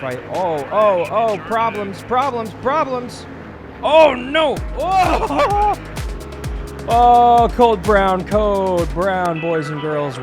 I... Oh, problems. Oh, no. Oh, code brown, boys and girls.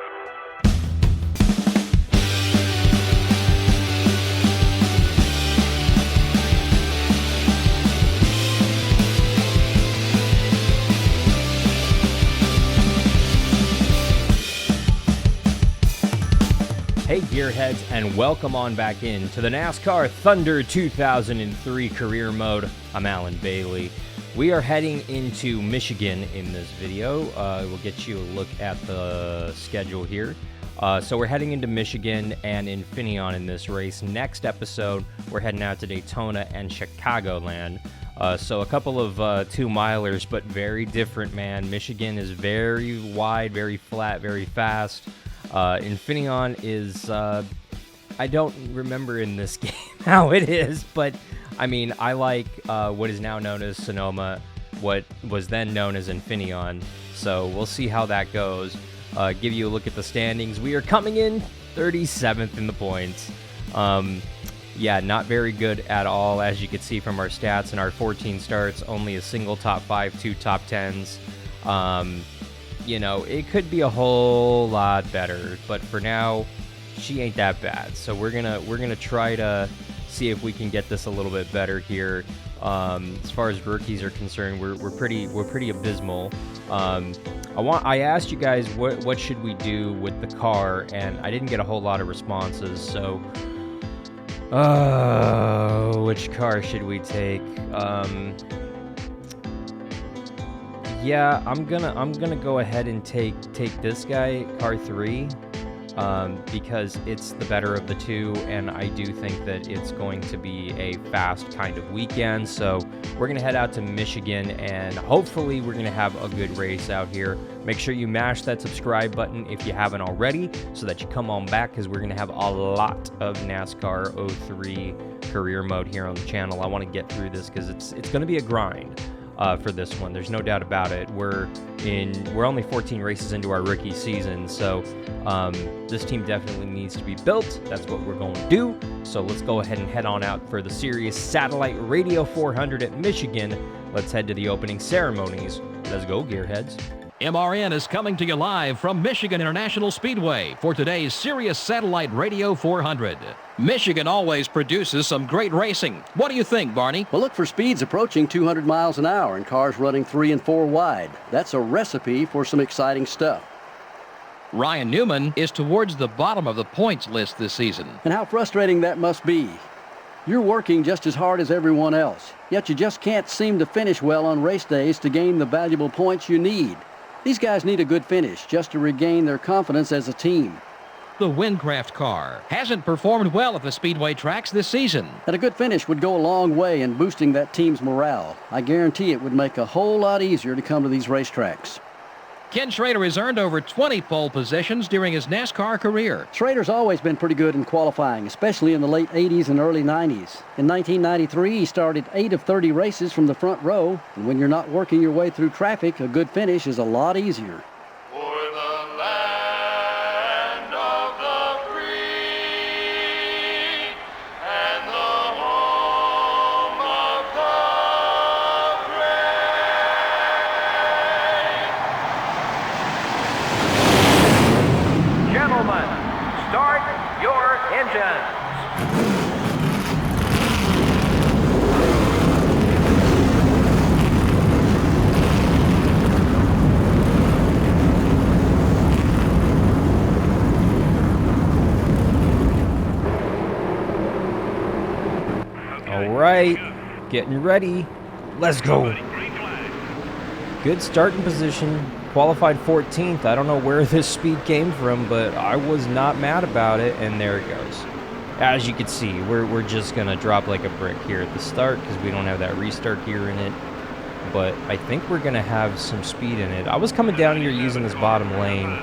Hey gearheads, and welcome on back in to the NASCAR Thunder 2003 career mode. I'm Alan Bailey. We are heading into Michigan in this video. We'll get you a look at the schedule here. So we're heading into Michigan and Infineon in this race. Next episode, we're heading out to Daytona and Chicagoland. So a couple of 2-milers, but very different, man. Michigan is very wide, very flat, very fast. Infineon is, I don't remember in this game how it is, but I mean, I like what is now known as Sonoma, what was then known as Infineon, so we'll see how that goes. Give you a look at the standings. We are coming in 37th in the points. Yeah, not very good at all, as you can see from our stats. In our 14 starts, only a single top 5, 2 top 10s. You know, it could be a whole lot better, but for now, she ain't that bad. So we're gonna try to see if we can get this a little bit better here. As far as rookies are concerned, we're pretty abysmal. I asked you guys what should we do with the car, and I didn't get a whole lot of responses. So, which car should we take? Yeah, I'm gonna go ahead and take this guy, car 3, because it's the better of the two, and I do think that it's going to be a fast kind of weekend. So we're gonna head out to Michigan, and hopefully we're gonna have a good race out here. Make sure you mash that subscribe button if you haven't already, so that you come on back, because we're gonna have a lot of NASCAR 03 career mode here on the channel. I want to get through this because it's gonna be a grind. For this one, there's no doubt about it. We're only 14 races into our rookie season, so this team definitely needs to be built. That's what we're going to do. So let's go ahead and head on out for the Sirius Satellite Radio 400 at Michigan. Let's head to the opening ceremonies. Let's go, gearheads. MRN is coming to you live from Michigan International Speedway for today's Sirius Satellite Radio 400. Michigan always produces some great racing. What do you think, Barney? Well, look for speeds approaching 200 miles an hour and cars running 3 and 4 wide. That's a recipe for some exciting stuff. Ryan Newman is towards the bottom of the points list this season. And how frustrating that must be. You're working just as hard as everyone else, yet you just can't seem to finish well on race days to gain the valuable points you need. These guys need a good finish just to regain their confidence as a team. The Windcraft car hasn't performed well at the Speedway tracks this season. And a good finish would go a long way in boosting that team's morale. I guarantee it would make a whole lot easier to come to these racetracks. Ken Schrader has earned over 20 pole positions during his NASCAR career. Schrader's always been pretty good in qualifying, especially in the late 80s and early 90s. In 1993, he started 8 of 30 races from the front row, and when you're not working your way through traffic, a good finish is a lot easier. For the land of the free and the home of the brave. Gentlemen, start your engines. All right, getting ready. Let's go. Good starting position. Qualified 14th. I don't know where this speed came from, but I was not mad about it, and there it goes. As you can see, we're just going to drop like a brick here at the start because we don't have that restart gear in it. But I think we're going to have some speed in it. I was coming down here using this bottom lane.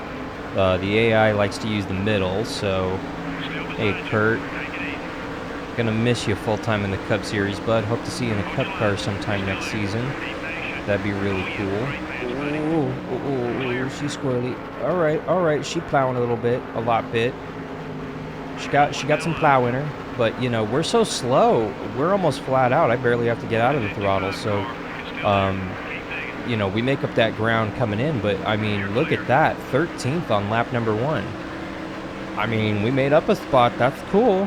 The AI likes to use the middle, so hey, Kurt. Gonna miss you full-time in the Cup Series, bud. Hope to see you in a Cup car sometime next season. That'd be really cool. Oh, she's squirrely. All right, she's plowing a little bit, a lot bit. She got some plow in her. but, you know, we're so slow. We're almost flat out. I barely have to get out of the throttle, so, you know, we make up that ground coming in, but, I mean, look at that. 13th on lap number 1. I mean, we made up a spot. That's cool.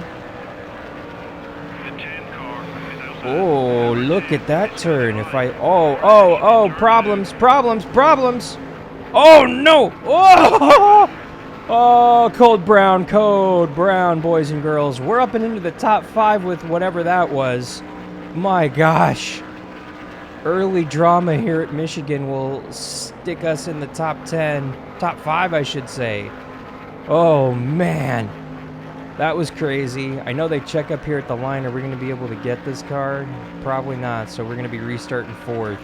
Oh, look at that turn. If I... Oh, problems. Oh, no. Oh, code brown, boys and girls. We're up and into the top 5 with whatever that was. My gosh. Early drama here at Michigan will stick us in the top 10. Top 5, I should say. Oh, man. That was crazy. I know they check up here at the line. Are we going to be able to get this car? Probably not, so we're going to be restarting 4th.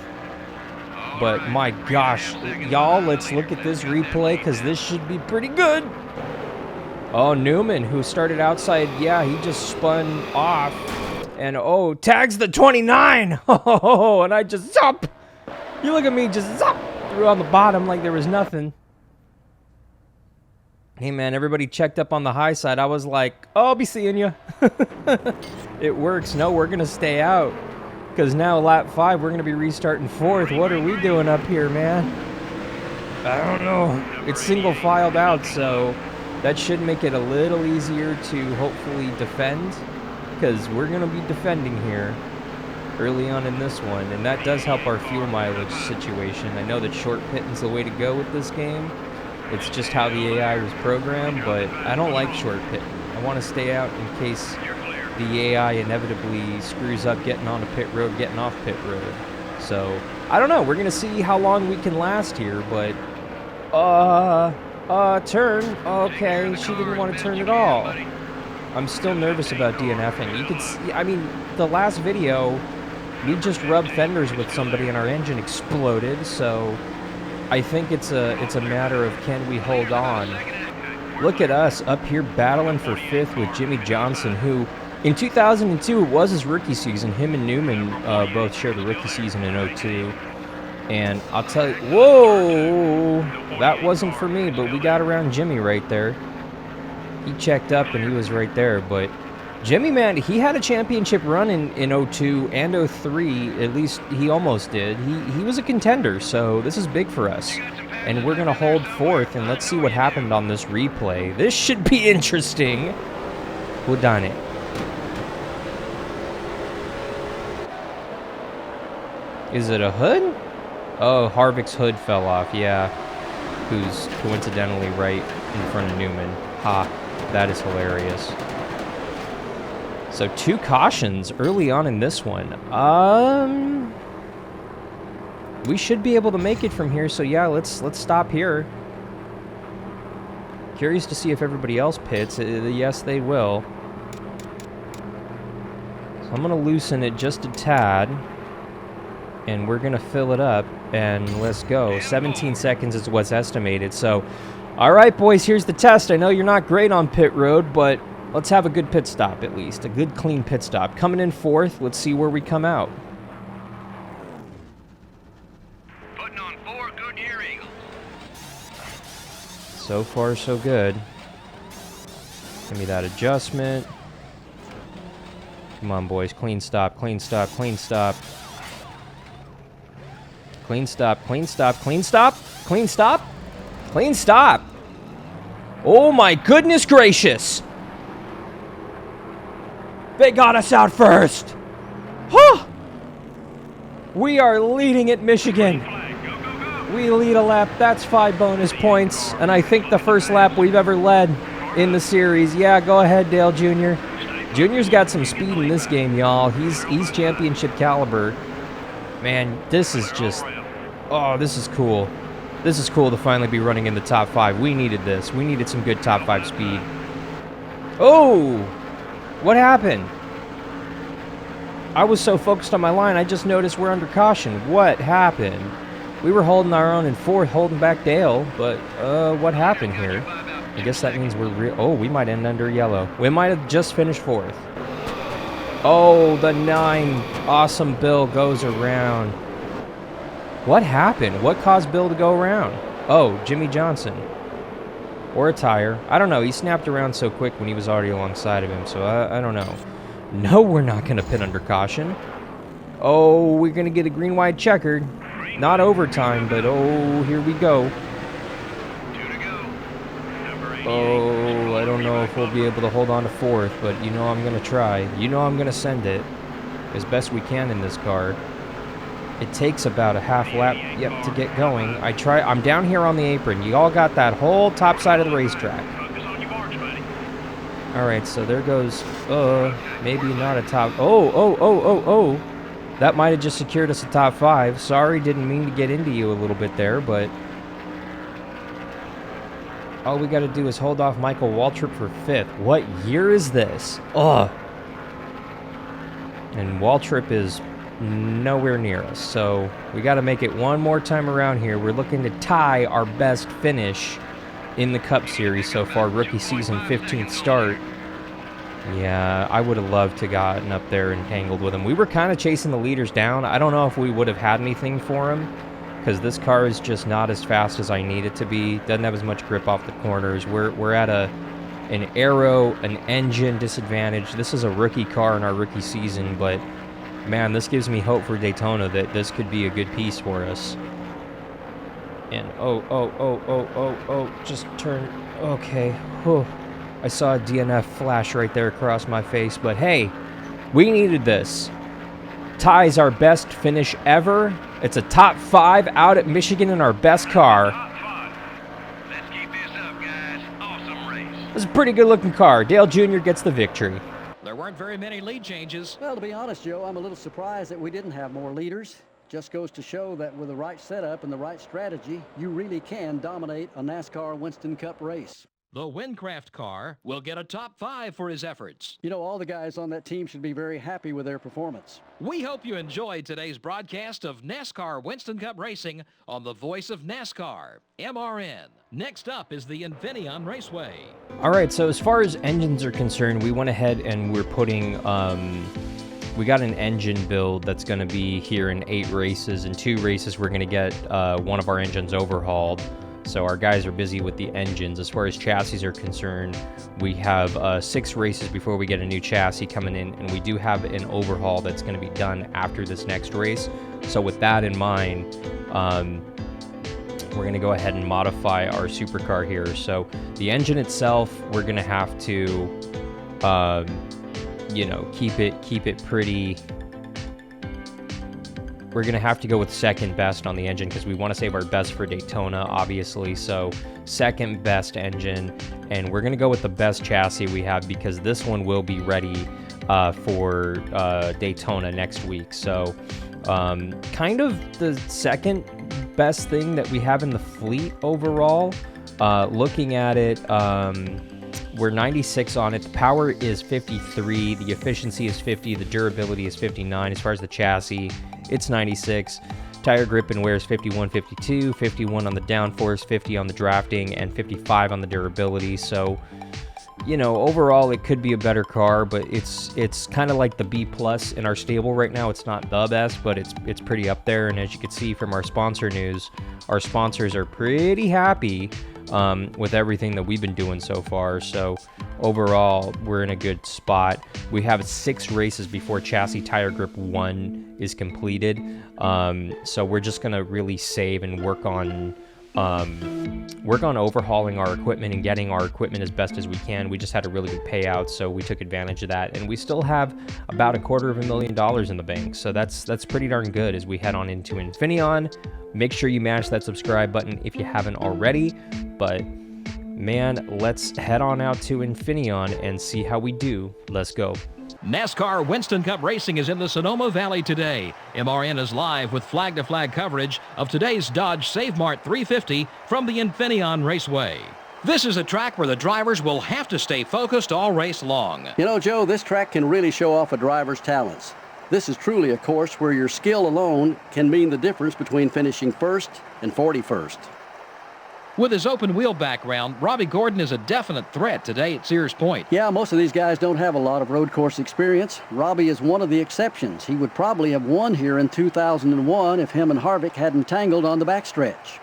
But my gosh, y'all, let's look at this replay because this should be pretty good. Oh, Newman, who started outside, yeah, he just spun off. And, oh, tags the 29. Oh, and I just zop. You look at me, just zop. Threw on the bottom like there was nothing. Hey, man, everybody checked up on the high side. I was like, oh, I'll be seeing you. It works. No, we're going to stay out. Because now lap 5, we're going to be restarting 4th. What are we doing up here, man? I don't know. It's single filed out, so that should make it a little easier to hopefully defend. Because we're going to be defending here early on in this one. And that does help our fuel mileage situation. I know that short pitting's the way to go with this game. It's just how the AI was programmed, but I don't like short pitting. I want to stay out in case the AI inevitably screws up getting on a pit road, getting off pit road. So, I don't know. We're going to see how long we can last here, but... turn. Okay, she didn't want to turn at all. I'm still nervous about DNFing. You could see, I mean, the last video, we just rubbed fenders with somebody and our engine exploded, so... I think it's a matter of can we hold on. Look at us up here battling for 5th with Jimmy Johnson, who in 2002 it was his rookie season. Him and Newman both shared a rookie season in 02. And I'll tell you, whoa, that wasn't for me, but we got around Jimmy right there. He checked up and he was right there, but Jimmy, man, he had a championship run in 02 and 03. At least he almost did. He was a contender, so this is big for us. And we're going to hold 4th, and let's see what happened on this replay. This should be interesting. Who done it? Is it a hood? Oh, Harvick's hood fell off, yeah. Who's coincidentally right in front of Newman. Ha, that is hilarious. So 2 cautions early on in this one. We should be able to make it from here, so yeah, let's stop here. Curious to see if everybody else pits. Yes, they will. So I'm going to loosen it just a tad. And we're going to fill it up, and let's go. 17 seconds is what's estimated, so... All right, boys, here's the test. I know you're not great on pit road, but... Let's have a good pit stop, at least. A good, clean pit stop. Coming in 4th. Let's see where we come out. Putting on 4 Goodyear Eagles. So far, so good. Give me that adjustment. Come on, boys. Clean stop, clean stop, clean stop. Clean stop, clean stop, clean stop, clean stop, clean stop. Oh, my goodness gracious. They got us out first. Huh. We are leading at Michigan. We lead a lap. That's 5 bonus points. And I think the first lap we've ever led in the series. Yeah, go ahead, Dale Jr. Junior's got some speed in this game, y'all. He's championship caliber. Man, this is just... Oh, this is cool. This is cool to finally be running in the top 5. We needed this. We needed some good top 5 speed. Oh! What happened? I was so focused on my line, I just noticed we're under caution. What happened? We were holding our own in 4th, holding back Dale, but what happened here? I guess that means we're oh, we might end under yellow. We might have just finished 4th. Oh, the 9. Awesome Bill goes around. What happened? What caused Bill to go around? Oh, Jimmy Johnson. or a tire. I don't know. He snapped around so quick when he was already alongside of him, so I don't know. No, we're not going to pit under caution. Oh, we're going to get a green-white checkered. Not overtime, but oh, here we go. Oh, I don't know if we'll be able to hold on to fourth, but you know I'm going to try. You know I'm going to send it as best we can in this car. It takes about a half lap, yep, to get going. I'm down here on the apron. You all got that whole top side of the racetrack. All right, so there goes, maybe not a top, oh. That might have just secured us a top 5. Sorry, didn't mean to get into you a little bit there, but all we got to do is hold off Michael Waltrip for 5th. What year is this? Ugh. And Waltrip is nowhere near us, so we got to make it one more time around here. We're looking to tie our best finish in the Cup Series so far, rookie season 15th start. Yeah, I would have loved to gotten up there and tangled with him. We were kind of chasing the leaders down. I don't know if we would have had anything for him, because this car is just not as fast as I need it to be. Doesn't have as much grip off the corners. We're at an an engine disadvantage. This is a rookie car in our rookie season, but man, this gives me hope for Daytona that this could be a good piece for us. And just turn. Okay. Whew. I saw a DNF flash right there across my face, but hey, we needed this. Ties our best finish ever. It's a top 5 out at Michigan in our best car. Let's keep this up, guys. Awesome race. This is a pretty good looking car. Dale Jr. gets the victory. There weren't very many lead changes. Well, to be honest, Joe, I'm a little surprised that we didn't have more leaders. Just goes to show that with the right setup and the right strategy, you really can dominate a NASCAR Winston Cup race. The Wincraft car will get a top 5 for his efforts. You know, all the guys on that team should be very happy with their performance. We hope you enjoyed today's broadcast of NASCAR Winston Cup Racing on the voice of NASCAR, MRN. Next up is the Infineon Raceway. All right, so as far as engines are concerned, we went ahead and we're putting, we got an engine build that's going to be here in 8 races. In 2 races, we're going to get one of our engines overhauled. So our guys are busy with the engines. As far as chassis are concerned, we have 6 races before we get a new chassis coming in, and we do have an overhaul that's going to be done after this next race. So with that in mind, we're going to go ahead and modify our supercar here. So the engine itself, we're going to have to, you know, keep it pretty. We're going to have to go with second best on the engine because we want to save our best for Daytona, obviously. So second best engine, and we're going to go with the best chassis we have because this one will be ready for Daytona next week. So kind of the second best thing that we have in the fleet overall. Looking at it, we're 96 on it. The power is 53. The efficiency is 50. The durability is 59. As far as the chassis, it's 96. Tire grip and wear is 51, 52, 51 on the downforce, 50 on the drafting, and 55 on the durability. So, you know, overall it could be a better car, but it's kind of like the B+ in our stable right now. It's not the best, but it's pretty up there. And as you can see from our sponsor news, our sponsors are pretty happy with everything that we've been doing so far. So overall, we're in a good spot. We have 6 races before chassis tire grip 1 is completed. So we're just going to really save and work on overhauling our equipment and getting our equipment as best as we can. We just had a really good payout, so we took advantage of that. And we still have about $250,000 in the bank. So that's pretty darn good as we head on into Infineon. Make sure you mash that subscribe button if you haven't already. But man, let's head on out to Infineon and see how we do. Let's go. NASCAR Winston Cup Racing is in the Sonoma Valley today. MRN is live with flag-to-flag coverage of today's Dodge Save Mart 350 from the Infineon Raceway. This is a track where the drivers will have to stay focused all race long. You know, Joe, this track can really show off a driver's talents. This is truly a course where your skill alone can mean the difference between finishing first and 41st. With his open wheel background, Robbie Gordon is a definite threat today at Sears Point. Yeah, most of these guys don't have a lot of road course experience. Robbie is one of the exceptions. He would probably have won here in 2001 if him and Harvick hadn't tangled on the backstretch.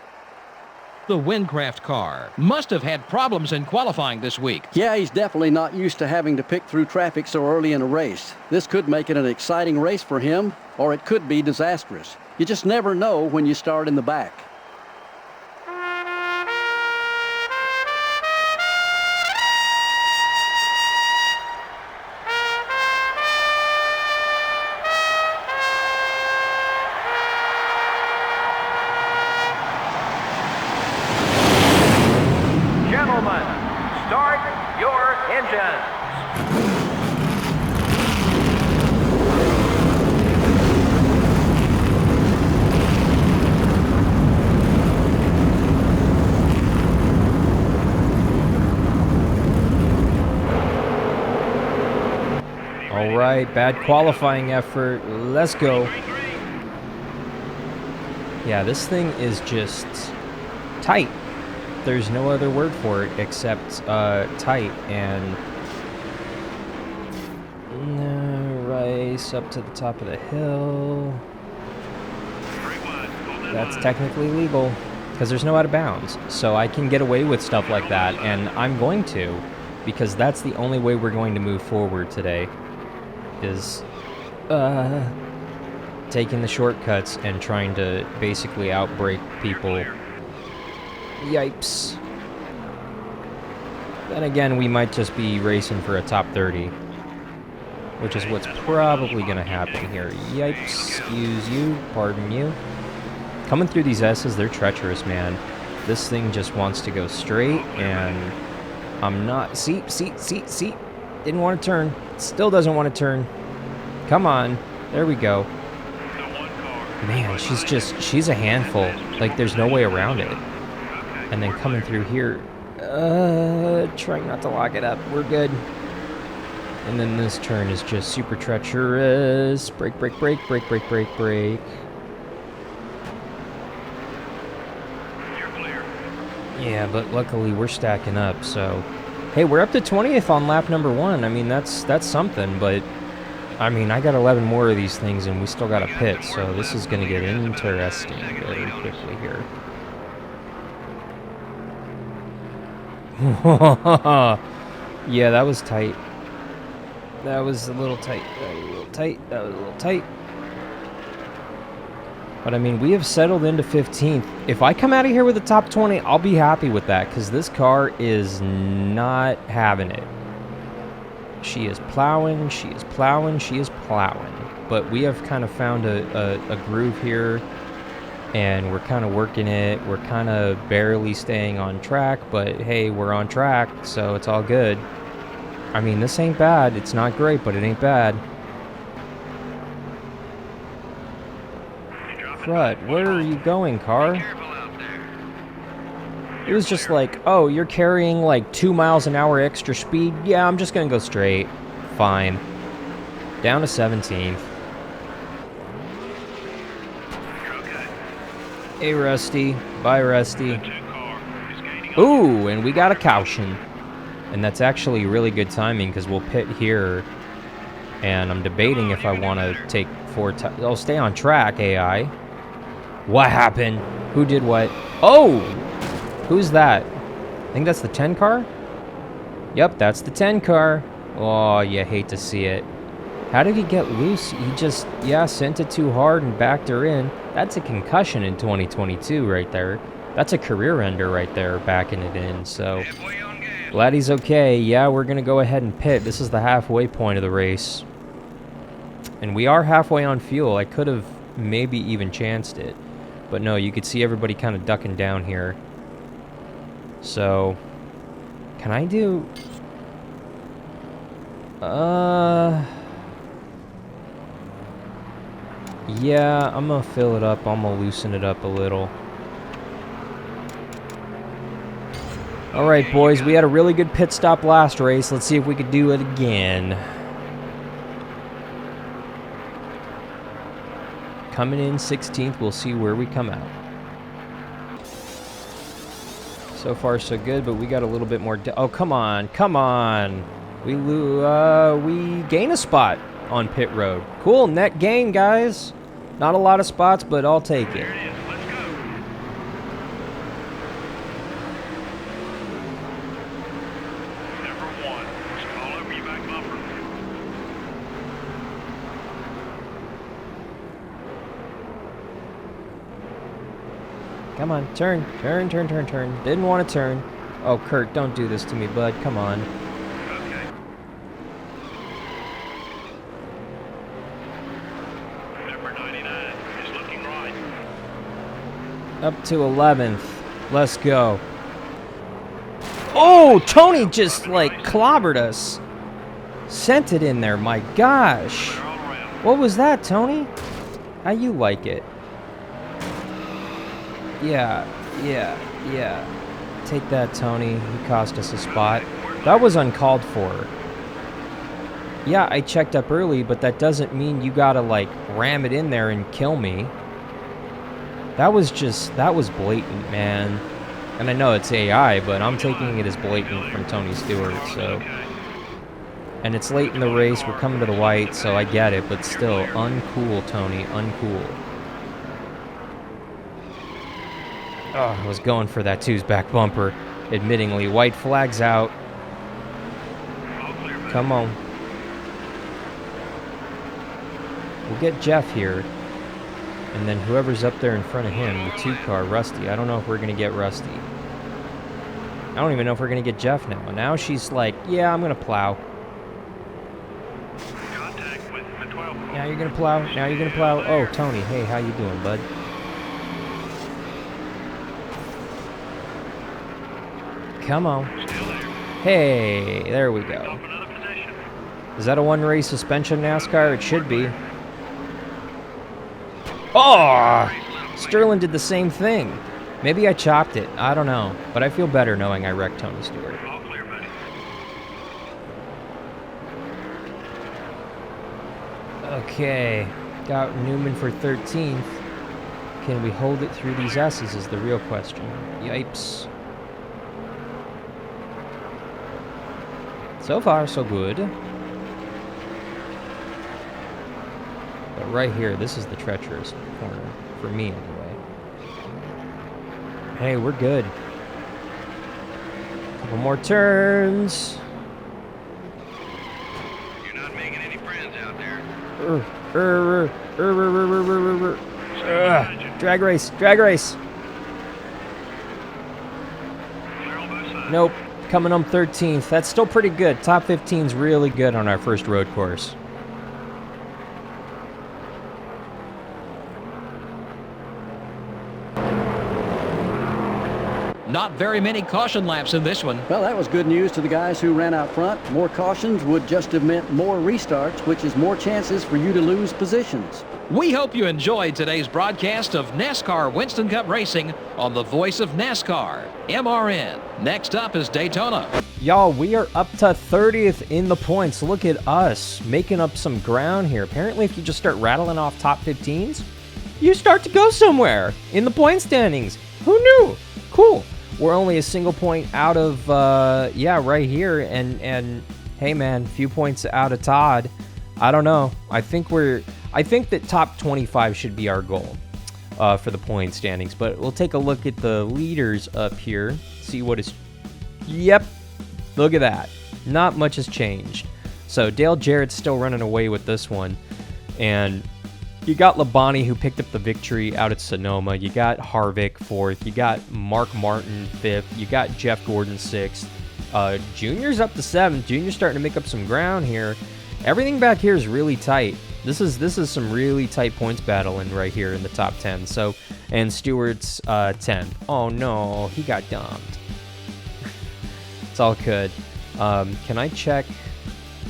The Windcraft car must have had problems in qualifying this week. Yeah, he's definitely not used to having to pick through traffic so early in a race. This could make it an exciting race for him, or it could be disastrous. You just never know when you start in the back. Gentlemen, start your engines. All right, bad qualifying effort. Let's go. Yeah, this thing is just tight. There's no other word for it except tight. And race up to the top of the hill. That's technically legal because there's no out of bounds. So I can get away with stuff like that, and I'm going to, because that's the only way we're going to move forward today, is taking the shortcuts and trying to basically outbrake people. Yipes. Then again, we might just be racing for a top 30, which is what's probably going to happen here. Yipes. Excuse you. Pardon you. Coming through these S's, they're treacherous, man. This thing just wants to go straight, and I'm not... See. Didn't want to turn. Still doesn't want to turn. Come on. There we go. Man, she's a handful. Like, there's no way around it. And then coming through here, trying not to lock it up. We're good. And then this turn is just super treacherous. Brake. Yeah, but luckily we're stacking up, so... Hey, we're up to 20th on lap number 1. I mean, that's something, but... I mean, I got 11 more of these things, and we still got a pit, so this is going to get interesting very quickly here. Yeah, that was tight. That was a little tight. That was a little tight. But, I mean, we have settled into 15th. If I come out of here with a top 20, I'll be happy with that, because this car is not having it. She is plowing. But we have kind of found a groove here, and we're kind of working it. We're kind of barely staying on track, but, hey, we're on track, so it's all good. I mean, this ain't bad. It's not great, but it ain't bad. Crud, where are you going, car? It was just like, oh, you're carrying like 2 miles an hour extra speed? Yeah, I'm just gonna go straight. Fine. Down to 17th. Hey, Rusty. Bye, Rusty. Ooh, and we got a caution. And that's actually really good timing because we'll pit here. And I'm debating if I want to take 4 times. I'll stay on track, AI. What happened? Who did what? Oh! Who's that? I think that's the 10 car? Yep, that's the 10 car. Oh, you hate to see it. How did he get loose? He just, sent it too hard and backed her in. That's a concussion in 2022 right there. That's a career ender right there, backing it in. So, glad he's okay. Yeah, we're going to go ahead and pit. This is the halfway point of the race. And we are halfway on fuel. I could have maybe even chanced it. But no, you could see everybody kind of ducking down here. So, can I do... Yeah, I'm gonna fill it up. I'm gonna loosen it up a little. Alright, boys, we had a really good pit stop last race. Let's see if we could do it again. Coming in 16th, we'll see where we come out. So far, so good, but we got a little bit more... Oh, come on. We gain a spot on pit road. Cool, net gain, guys. Not a lot of spots, but I'll take it. Come on, turn. Didn't want to turn. Oh, Kurt, don't do this to me, bud. Come on. Okay. Number 99 is looking right. Up to 11th. Let's go. Oh, Tony just, like, clobbered us. Sent it in there, my gosh. They're all around. What was that, Tony? How you like it? Yeah. Take that, Tony. He cost us a spot. That was uncalled for. Yeah, I checked up early, but that doesn't mean you gotta, like, ram it in there and kill me. That was blatant, man. And I know it's AI, but I'm taking it as blatant from Tony Stewart, so. And it's late in the race, we're coming to the white, so I get it, but still, uncool, Tony, uncool. Oh, I was going for that two's back bumper. Admittingly, white flag's out. Come on. We'll get Jeff here. And then whoever's up there in front of him, the 2-car, Rusty. I don't know if we're going to get Rusty. I don't even know if we're going to get Jeff now. Now she's like, yeah, I'm going to plow. Contact with the 12. Now you're going to plow. Now you're going to plow. Oh, Tony, hey, how you doing, bud? Come on. Still there. Hey, there we Off go. another position. Is that a one-race suspension NASCAR? It should be. Oh! Sterling did the same thing. Maybe I chopped it. I don't know. But I feel better knowing I wrecked Tony Stewart. All clear, buddy. Okay. Got Newman for 13th. Can we hold it through these S's is the real question. Yipes. So far, so good. But right here, this is the treacherous corner. For me, anyway. Hey, we're good. Couple more turns. You're not making any friends out there. Drag race, drag race. Clear on both sides. Nope, coming on 13th. That's still pretty good. Top 15's really good on our first road course. Not very many caution laps in this one. Well, that was good news to the guys who ran out front. More cautions would just have meant more restarts, which is more chances for you to lose positions. We hope you enjoyed today's broadcast of NASCAR Winston Cup Racing on the voice of NASCAR, MRN. Next up is Daytona. Y'all, we are up to 30th in the points. Look at us making up some ground here. Apparently, if you just start rattling off top 15s, you start to go somewhere in the point standings. Who knew? Cool. We're only a single point out of, right here. And hey, man, a few points out of Todd. I don't know. I think that top 25 should be our goal for the point standings. But we'll take a look at the leaders up here. See what is... Yep. Look at that. Not much has changed. So Dale Jarrett's still running away with this one. And you got Labonte, who picked up the victory out at Sonoma. You got Harvick 4th. You got Mark Martin 5th. You got Jeff Gordon 6th. Junior's up to 7th. Junior's starting to make up some ground here. Everything back here is really tight. This is some really tight points battling right here in the top 10. So, and Stewart's 10th. Oh no, he got dumped. It's all good. Can I check?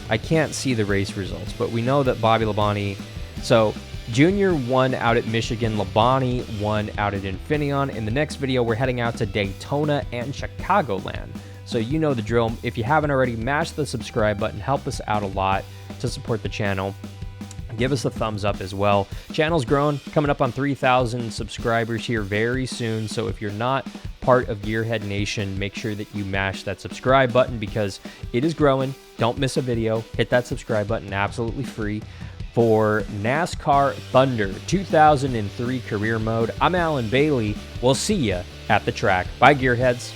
I can't see the race results, but we know that Bobby Labonte... So, Junior won out at Michigan. Labonte won out at Infineon. In the next video, we're heading out to Daytona and Chicagoland. So you know the drill. If you haven't already, mash the subscribe button. Help us out a lot to support the channel. Give us a thumbs up as well. Channel's grown, coming up on 3,000 subscribers here very soon. So if you're not part of Gearhead Nation, make sure that you mash that subscribe button because it is growing. Don't miss a video. Hit that subscribe button, absolutely free. For NASCAR Thunder 2003 Career Mode, I'm Alan Bailey. We'll see you at the track. Bye, Gearheads.